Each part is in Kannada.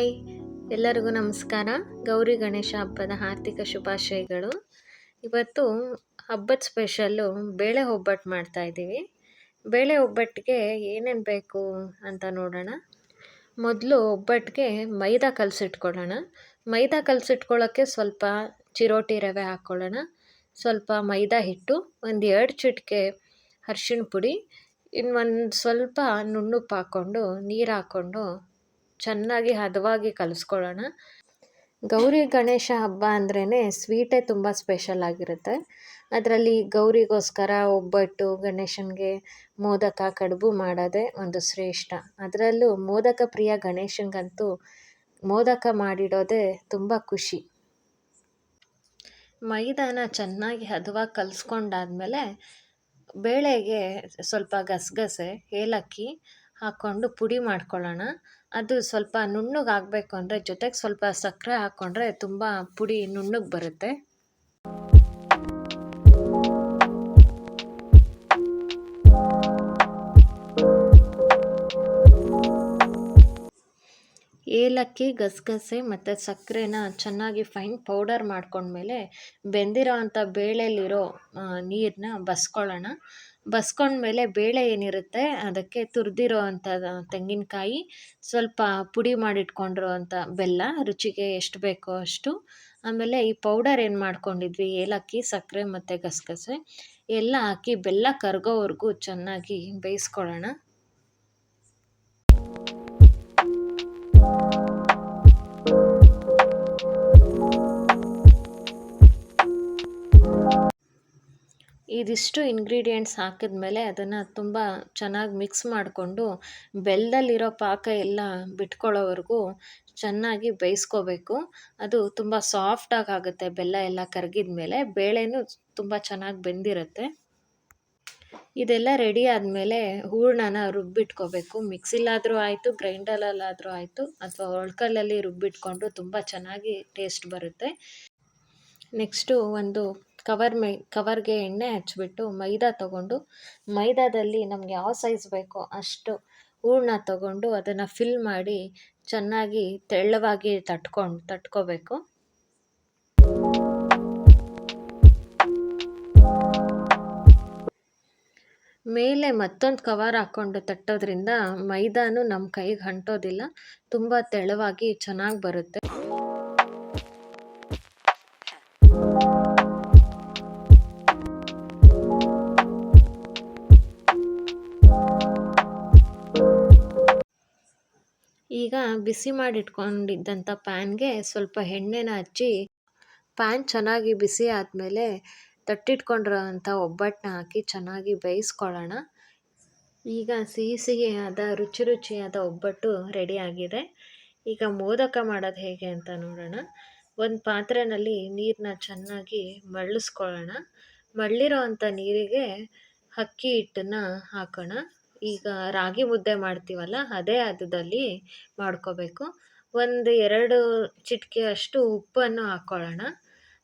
ಹಾಯ್, ಎಲ್ಲರಿಗೂ ನಮಸ್ಕಾರ. ಗೌರಿ ಗಣೇಶ ಹಬ್ಬದ ಆರ್ಥಿಕ ಶುಭಾಶಯಗಳು. ಇವತ್ತು ಹಬ್ಬದ ಸ್ಪೆಷಲ್ಲು ಬೇಳೆ ಒಬ್ಬಟ್ಟು ಮಾಡ್ತಾಯಿದ್ದೀವಿ. ಬೇಳೆ ಒಬ್ಬಟ್ಟಿಗೆ ಏನೇನು ಬೇಕು ಅಂತ ನೋಡೋಣ. ಮೊದಲು ಒಬ್ಬಟ್ಟಿಗೆ ಮೈದಾ ಕಲಸಿಟ್ಕೊಳ್ಳೋಣ. ಮೈದಾ ಕಲಸಿಟ್ಕೊಳ್ಳೋಕ್ಕೆ ಸ್ವಲ್ಪ ಚಿರೋಟಿ ರವೆ ಹಾಕ್ಕೊಳ್ಳೋಣ, ಸ್ವಲ್ಪ ಮೈದಾ ಹಿಟ್ಟು, ಒಂದು 2 ಚಿಟಿಕೆ ಅರಿಶಿಣ ಪುಡಿ, ಇನ್ನೊಂದು ಸ್ವಲ್ಪ ನುಣ್ಣುಪ್ಪು ಹಾಕ್ಕೊಂಡು ನೀರು ಹಾಕ್ಕೊಂಡು ಚೆನ್ನಾಗಿ ಹದವಾಗಿ ಕಲಿಸ್ಕೊಳ್ಳೋಣ. ಗೌರಿ ಗಣೇಶ ಹಬ್ಬ ಅಂದ್ರೇ ಸ್ವೀಟೇ ತುಂಬ ಸ್ಪೆಷಲ್ ಆಗಿರುತ್ತೆ. ಅದರಲ್ಲಿ ಗೌರಿಗೋಸ್ಕರ ಒಬ್ಬಟ್ಟು, ಗಣೇಶನಿಗೆ ಮೋದಕ, ಕಡುಬು ಮಾಡೋದೇ ಒಂದು ಶ್ರೇಷ್ಠ. ಅದರಲ್ಲೂ ಮೋದಕ ಪ್ರಿಯ ಗಣೇಶನಿಗಂತೂ ಮೋದಕ ಮಾಡಿಡೋದೇ ತುಂಬ ಖುಷಿ. ಮೈದಾನ ಚೆನ್ನಾಗಿ ಹದವಾಗಿ ಕಲಿಸ್ಕೊಂಡಾದ್ಮೇಲೆ ಬೇಳೆಗೆ ಸ್ವಲ್ಪ ಗಸಗಸೆ, ಏಲಕ್ಕಿ ಹಾಕ್ಕೊಂಡು ಪುಡಿ ಮಾಡ್ಕೊಳ್ಳೋಣ. ಅದು ಸ್ವಲ್ಪ ನುಣ್ಣಗಾಗಬೇಕು ಅಂದರೆ ಜೊತೆಗೆ ಸ್ವಲ್ಪ ಸಕ್ಕರೆ ಹಾಕ್ಕೊಂಡ್ರೆ ತುಂಬ ಪುಡಿ ನುಣ್ಣಗೆ ಬರುತ್ತೆ. ಏಲಕ್ಕಿ, ಗಸಗಸೆ ಮತ್ತು ಸಕ್ಕರೆನ ಚೆನ್ನಾಗಿ ಫೈನ್ ಪೌಡರ್ ಮಾಡ್ಕೊಂಡ್ಮೇಲೆ ಬೆಂದಿರೋ ಅಂಥ ಬೇಳೆಲಿರೋ ನೀರನ್ನ ಬಸ್ಕೊಳ್ಳೋಣ. ಬಸ್ಕೊಂಡ್ಮೇಲೆ ಬೇಳೆ ಏನಿರುತ್ತೆ ಅದಕ್ಕೆ ತುರಿದಿರೋ ಅಂಥ ತೆಂಗಿನಕಾಯಿ, ಸ್ವಲ್ಪ ಪುಡಿ ಮಾಡಿಟ್ಕೊಂಡಿರೋ ಅಂಥ ಬೆಲ್ಲ, ರುಚಿಗೆ ಎಷ್ಟು ಬೇಕೋ ಅಷ್ಟು, ಆಮೇಲೆ ಈ ಪೌಡರ್ ಏನು ಮಾಡ್ಕೊಂಡಿದ್ವಿ ಏಲಕ್ಕಿ, ಸಕ್ಕರೆ ಮತ್ತು ಗಸಗಸೆ ಎಲ್ಲ ಹಾಕಿ ಬೆಲ್ಲ ಕರಗೋವರೆಗೂ ಚೆನ್ನಾಗಿ ಬೇಯಿಸ್ಕೊಳ್ಳೋಣ. ಇದಿಷ್ಟು ಇಂಗ್ರೀಡಿಯೆಂಟ್ಸ್ ಹಾಕಿದ್ಮೇಲೆ ಅದನ್ನು ತುಂಬ ಚೆನ್ನಾಗಿ ಮಿಕ್ಸ್ ಮಾಡಿಕೊಂಡು ಬೆಲ್ಲದಲ್ಲಿರೋ ಪಾಕ ಎಲ್ಲ ಬಿಟ್ಕೊಳ್ಳೋವರೆಗೂ ಚೆನ್ನಾಗಿ ಬೇಯಿಸ್ಕೋಬೇಕು. ಅದು ತುಂಬ ಸಾಫ್ಟಾಗಿ ಆಗುತ್ತೆ ಬೆಲ್ಲ ಎಲ್ಲ ಕರಗಿದ ಮೇಲೆ. ಬೇಳೆನೂ ತುಂಬ ಚೆನ್ನಾಗಿ ಬೆಂದಿರುತ್ತೆ. ಇದೆಲ್ಲ ರೆಡಿ ಆದಮೇಲೆ ಹೂರಣನ ರುಬ್ಬಿಟ್ಕೋಬೇಕು. ಮಿಕ್ಸಿಲಾದರೂ ಆಯಿತು, ಗ್ರೈಂಡರಲ್ಲಾದರೂ ಆಯಿತು, ಅಥವಾ ಒಳ್ಕಲ್ಲಲ್ಲಿ ರುಬ್ಬಿಟ್ಕೊಂಡು ತುಂಬ ಚೆನ್ನಾಗಿ ಟೇಸ್ಟ್ ಬರುತ್ತೆ. ನೆಕ್ಸ್ಟು ಒಂದು ಕವರ್ಗೆ ಎಣ್ಣೆ ಹಚ್ಬಿಟ್ಟು ಮೈದಾ ತೊಗೊಂಡು, ಮೈದಾದಲ್ಲಿ ನಮ್ಗೆ ಯಾವ ಸೈಜ್ ಬೇಕೋ ಅಷ್ಟು ಹೂರಣ ತೊಗೊಂಡು ಅದನ್ನು ಫಿಲ್ ಮಾಡಿ ಚೆನ್ನಾಗಿ ತೆಳ್ಳವಾಗಿ ತಟ್ಕೋಬೇಕು. ಮೇಲೆ ಮತ್ತೊಂದು ಕವರ್ ಹಾಕ್ಕೊಂಡು ತಟ್ಟೋದ್ರಿಂದ ಮೈದಾನು ನಮ್ಮ ಕೈಗೆ ಅಂಟೋದಿಲ್ಲ, ತುಂಬ ತೆಳುವಾಗಿ ಚೆನ್ನಾಗಿ ಬರುತ್ತೆ. ಈಗ ಬಿಸಿ ಮಾಡಿಟ್ಕೊಂಡಿದ್ದಂಥ ಪ್ಯಾನ್ಗೆ ಸ್ವಲ್ಪ ಎಣ್ಣೆನ ಹಚ್ಚಿ, ಪ್ಯಾನ್ ಚೆನ್ನಾಗಿ ಬಿಸಿ ಆದಮೇಲೆ ತಟ್ಟಿಟ್ಕೊಂಡಿರೋ ಅಂಥ ಒಬ್ಬಟ್ಟನ್ನ ಹಾಕಿ ಚೆನ್ನಾಗಿ ಬೇಯಿಸ್ಕೊಳ್ಳೋಣ. ಈಗ ಸಿಹಿಯಾದ ರುಚಿಯಾದ ಒಬ್ಬಟ್ಟು ರೆಡಿಯಾಗಿದೆ. ಈಗ ಮೋದಕ ಮಾಡೋದು ಹೇಗೆ ಅಂತ ನೋಡೋಣ. ಒಂದು ಪಾತ್ರೆಯಲ್ಲಿ ನೀರನ್ನ ಚೆನ್ನಾಗಿ ಮಳ್ಳಿಸ್ಕೊಳ್ಳೋಣ. ಮಳ್ಳಿರೋ ಅಂಥ ನೀರಿಗೆ ಅಕ್ಕಿ ಹಿಟ್ಟನ್ನು ಹಾಕೋಣ. ಈಗ ರಾಗಿ ಮುದ್ದೆ ಮಾಡ್ತೀವಲ್ಲ ಅದೇ ಹದದಲ್ಲಿ ಮಾಡ್ಕೋಬೇಕು. 1-2 ಚಿಟಿಕೆಯಷ್ಟು ಉಪ್ಪನ್ನು ಹಾಕ್ಕೊಳ್ಳೋಣ.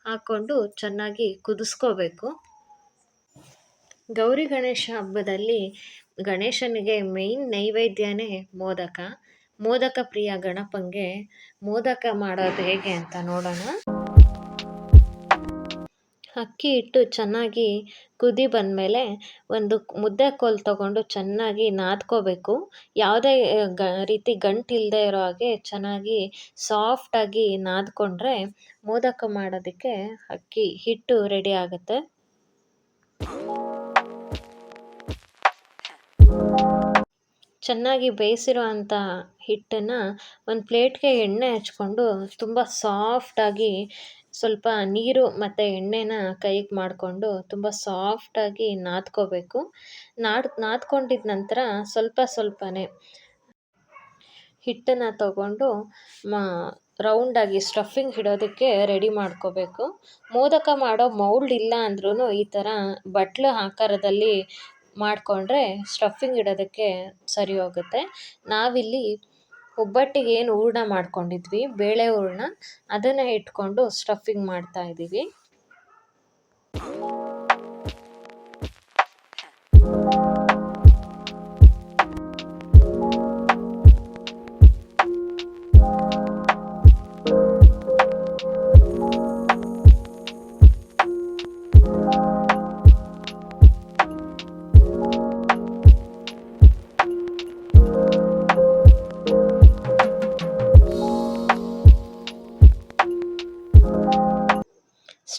ಹಾಕ್ಕೊಂಡು ಚೆನ್ನಾಗಿ ಕುದಿಸ್ಕೋಬೇಕು. ಗೌರಿ ಗಣೇಶ ಹಬ್ಬದಲ್ಲಿ ಗಣೇಶನಿಗೆ ಮೇಯ್ನ್ ನೈವೇದ್ಯನೇ ಮೋದಕ. ಮೋದಕ ಪ್ರಿಯ ಗಣಪಂಗೆ ಮೋದಕ ಮಾಡೋದು ಹೇಗೆ ಅಂತ ನೋಡೋಣ. ಅಕ್ಕಿ ಹಿಟ್ಟು ಚೆನ್ನಾಗಿ ಕುದಿ ಬಂದಮೇಲೆ ಒಂದು ಮುದ್ದೆ ಕೋಲು ತೊಗೊಂಡು ಚೆನ್ನಾಗಿ ನಾದ್ಕೋಬೇಕು. ಯಾವುದೇ ರೀತಿ ಗಂಟಿಲ್ಲದೆ ಇರೋ ಹಾಗೆ ಚೆನ್ನಾಗಿ ಸಾಫ್ಟಾಗಿ ನಾದ್ಕೊಂಡ್ರೆ ಮೋದಕ ಮಾಡೋದಕ್ಕೆ ಅಕ್ಕಿ ಹಿಟ್ಟು ರೆಡಿ ಆಗುತ್ತೆ. ಚೆನ್ನಾಗಿ ಬೇಯಿಸಿರೋ ಅಂಥ ಹಿಟ್ಟನ್ನು ಒಂದು ಪ್ಲೇಟ್ಗೆ ಎಣ್ಣೆ ಹಚ್ಕೊಂಡು ತುಂಬ ಸಾಫ್ಟಾಗಿ, ಸ್ವಲ್ಪ ನೀರು ಮತ್ತು ಎಣ್ಣೆನ ಕೈಗೆ ಮಾಡಿಕೊಂಡು ತುಂಬ ಸಾಫ್ಟಾಗಿ ನಾದ್ಕೋಬೇಕು. ನಾದ್ಕೊಂಡಿದ್ದ ನಂತರ ಸ್ವಲ್ಪನೇ ಹಿಟ್ಟನ್ನು ತಗೊಂಡು ರೌಂಡಾಗಿ ಸ್ಟಫಿಂಗ್ ಇಡೋದಕ್ಕೆ ರೆಡಿ ಮಾಡ್ಕೋಬೇಕು. ಮೋದಕ ಮಾಡೋ ಮೌಲ್ಡ್ ಇಲ್ಲ ಅಂದ್ರೂ ಈ ಥರ ಬಟ್ಲು ಆಕಾರದಲ್ಲಿ ಮಾಡಿಕೊಂಡ್ರೆ ಸ್ಟಫಿಂಗ್ ಇಡೋದಕ್ಕೆ ಸರಿ ಹೋಗುತ್ತೆ. ನಾವಿಲ್ಲಿ ಒಬ್ಬಟ್ಟಿಗೆ ಏನು ಹೂರಣ ಮಾಡ್ಕೊಂಡಿದ್ವಿ, ಬೇಳೆ ಹೂರಣ, ಅದನ್ನು ಇಟ್ಕೊಂಡು ಸ್ಟಫಿಂಗ್ ಮಾಡ್ತಾಯಿದ್ದೀವಿ.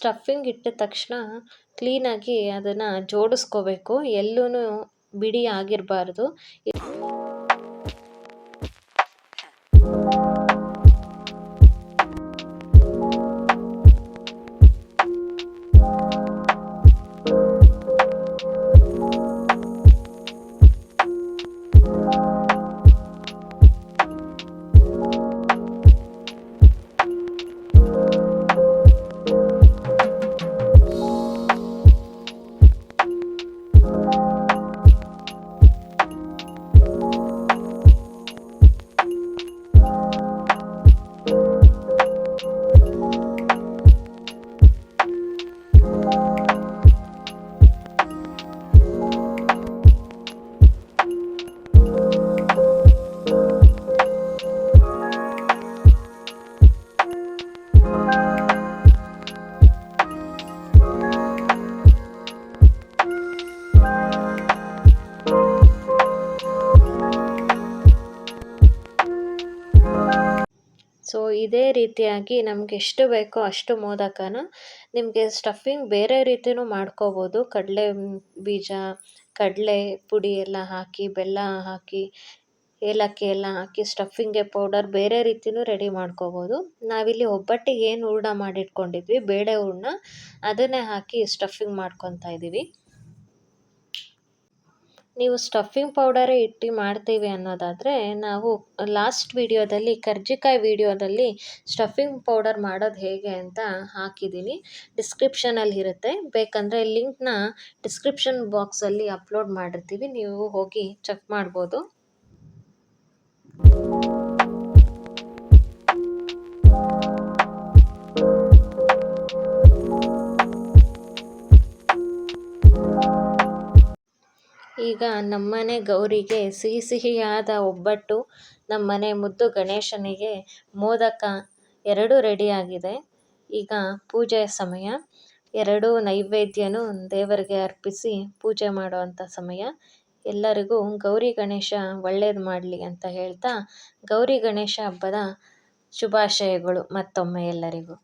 ಸ್ಟಫಿಂಗ್ ಇಟ್ಟ ತಕ್ಷಣ ಕ್ಲೀನಾಗಿ ಅದನ್ನು ಜೋಡಿಸ್ಕೋಬೇಕು, ಎಲ್ಲೂ ಬಿಡಿ ಆಗಿರಬಾರ್ದು. ಸೊ ಇದೇ ರೀತಿಯಾಗಿ ನಮ್ಗೆ ಎಷ್ಟು ಬೇಕೋ ಅಷ್ಟು ಮೋದಕನ, ನಿಮಗೆ ಸ್ಟಫಿಂಗ್ ಬೇರೆ ರೀತಿಯೂ ಮಾಡ್ಕೋಬೋದು. ಕಡಲೆ ಬೀಜ, ಕಡಲೆ ಪುಡಿ ಎಲ್ಲ ಹಾಕಿ, ಬೆಲ್ಲ ಹಾಕಿ, ಏಲಕ್ಕಿ ಎಲ್ಲ ಹಾಕಿ ಸ್ಟಫಿಂಗ್ಗೆ ಪೌಡರ್ ಬೇರೆ ರೀತಿಯೂ ರೆಡಿ ಮಾಡ್ಕೋಬೋದು. ನಾವಿಲ್ಲಿ ಒಬ್ಬಟ್ಟಿಗೆ ಏನು ಹೂರಣ ಮಾಡಿಟ್ಕೊಂಡಿದ್ವಿ, ಬೇಳೆ ಹೂರಣ, ಅದನ್ನೇ ಹಾಕಿ ಸ್ಟಫಿಂಗ್ ಮಾಡ್ಕೊತಾ ಇದ್ದೀವಿ. ನೀವು ಸ್ಟಫಿಂಗ್ ಪೌಡರೇ ಇಟ್ಟು ಮಾಡ್ತೀವಿ ಅನ್ನೋದಾದರೆ, ನಾವು ಲಾಸ್ಟ್ ವಿಡಿಯೋದಲ್ಲಿ, ಕರ್ಜಿಕಾಯಿ ವಿಡಿಯೋದಲ್ಲಿ ಸ್ಟಫಿಂಗ್ ಪೌಡರ್ ಮಾಡೋದು ಹೇಗೆ ಅಂತ ಹಾಕಿದ್ದೀನಿ, ಡಿಸ್ಕ್ರಿಪ್ಷನಲ್ಲಿ ಇರುತ್ತೆ. ಬೇಕಂದರೆ ಲಿಂಕ್ನ ಡಿಸ್ಕ್ರಿಪ್ಷನ್ ಬಾಕ್ಸಲ್ಲಿ ಅಪ್ಲೋಡ್ ಮಾಡಿರ್ತೀವಿ, ನೀವು ಹೋಗಿ ಚೆಕ್ ಮಾಡ್ಬೋದು. ಈಗ ನಮ್ಮನೆ ಗೌರಿಗೆ ಸಿಹಿಯಾದ ಒಬ್ಬಟ್ಟು, ನಮ್ಮನೆ ಮುದ್ದು ಗಣೇಶನಿಗೆ ಮೋದಕ ಎರಡೂ ರೆಡಿಯಾಗಿದೆ. ಈಗ ಪೂಜೆಯ ಸಮಯ, ಎರಡೂ ನೈವೇದ್ಯನೂ ದೇವರಿಗೆ ಅರ್ಪಿಸಿ ಪೂಜೆ ಮಾಡುವಂಥ ಸಮಯ. ಎಲ್ಲರಿಗೂ ಗೌರಿ ಗಣೇಶ ಒಳ್ಳೇದು ಮಾಡಲಿ ಅಂತ ಹೇಳ್ತಾ, ಗೌರಿ ಗಣೇಶ ಹಬ್ಬದ ಶುಭಾಶಯಗಳು ಮತ್ತೊಮ್ಮೆ ಎಲ್ಲರಿಗೂ.